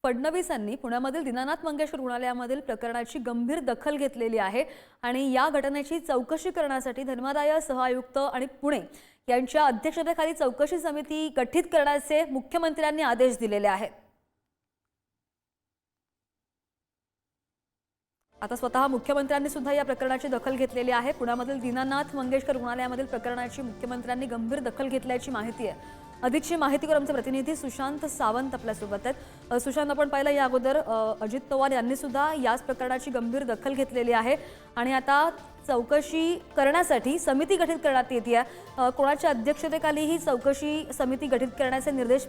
फडणवीसांनी पुण्यामधील दीनानाथ मंगेशकर रुग्णालयामधील प्रकरणाची गंभीर दखल घेतलेली आहे आणि या घटनेची चौकशी करण्यासाठी धर्मादाय सहआयुक्त आणि पुणे यांच्या अध्यक्षतेखाली चौकशी समिती गठीत करण्याचे मुख्यमंत्र्यांनी आदेश दिलेले आहेत। आता स्वतः मुख्यमंत्र्यांनी सुद्धा या प्रकरणाची दखल घेतलेली आहे। पुण्यामधील दीनानाथ मंगेशकर रुग्णालयामधील प्रकरणाची मुख्यमंत्र्यांनी गंभीर दखल घेतल्याची माहिती आहे। अधिकची माहिती करून आमचे प्रतिनिधी सुशांत सावंत आपल्या सोबत आहेत। सुशांत, आपण पाहिलं या अगोदर अजित पवार यांनी सुद्धा याच प्रकरणाची गंभीर दखल घेतलेली आहे आणि आता चौकशी करण्यासाठी समिती गठीत करण्यात येते। कोणाच्या अध्यक्षतेखाली ही चौकशी समिती गठीत करण्याचे निर्देश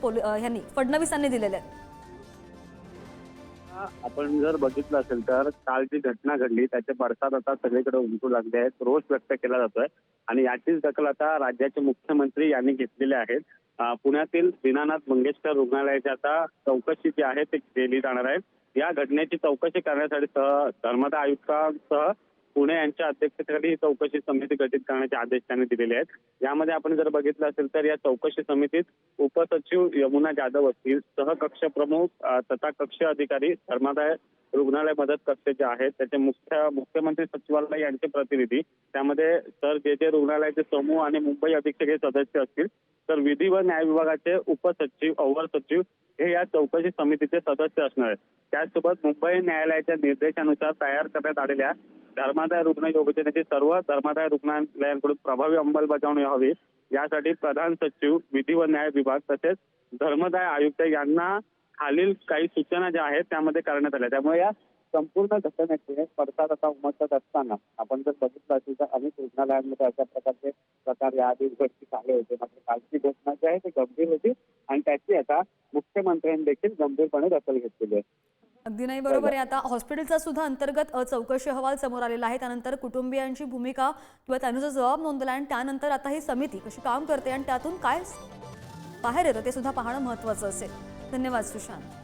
फडणवीसांनी दिलेले आहेत? आपण जर बघितलं असेल तर काल जी घटना घडली त्याचे पडसाद आता सगळीकडे उमटू लागले आहेत, रोष व्यक्त केला जातोय आणि याचीच दखल आता राज्याचे मुख्यमंत्री यांनी घेतलेली आहे। पुण्यातील दीनानाथ मंगेशकर रुग्णालयाची आता चौकशी जी आहे ती केली जाणार आहे। या घटनेची चौकशी करण्यासाठी धर्मादाय आयुक्तांसह पुणे यांच्या अध्यक्षतेखाली ही चौकशी समिती गठीत करण्याचे आदेश त्यांनी दिलेले आहेत। यामध्ये आपण जर बघितलं असेल तर या चौकशी समितीत उपसचिव यमुना जाधव असतील, सहकक्ष प्रमुख तथा कक्ष अधिकारी धर्मादाय रुग्णालय मदत कक्ष जे आहेत त्याचे मुख्यमंत्री सचिवालय यांचे प्रतिनिधी, त्यामध्ये सर जे रुग्णालयाचे समूह आणि मुंबई अधीक्षक हे सदस्य असतील, तर विधी व न्याय विभागाचे उपसचिव अवर सचिव हे या चौकशी समितीचे सदस्य असणार आहेत। त्याचसोबत मुंबई न्यायालयाच्या निर्देशानुसार तयार करण्यात आलेल्या धर्मादाय रुग्ण योजनेची सर्व धर्मादाय रुग्णालयांकडून प्रभावी अंमलबजावणी व्हावी यासाठी प्रधान सचिव विधी व न्याय विभाग तसेच धर्मादाय आयुक्त यांना खालील काही सूचना ज्या आहेत त्यामध्ये करण्यात आल्या। त्यामुळे या संपूर्ण घटनेचे पडसाद आता उमटत असताना आपण जर बघितलं असेल तर अनेक रुग्णालयांमध्ये अशा प्रकारचे प्रकार याआधी उघडकीस आले होते, मात्र कालची घटना जी आहे ती गंभीर होती आणि त्याची आता मुख्यमंत्र्यांनी देखील गंभीरपणे दखल घेतलेली आहे। अगदी नाही, बरोबर आहे। आता हॉस्पिटलचा सुद्धा अंतर्गत चौकशी अहवाल समोर आलेला आहे, त्यानंतर कुटुंबियांची भूमिका किंवा त्यांनी जो जबाब नोंदवला आणि त्यानंतर आता ही समिती कशी काम करते आणि त्यातून काय बाहेर येतं ते सुद्धा पाहणं महत्त्वाचं असेल। धन्यवाद सुशांत।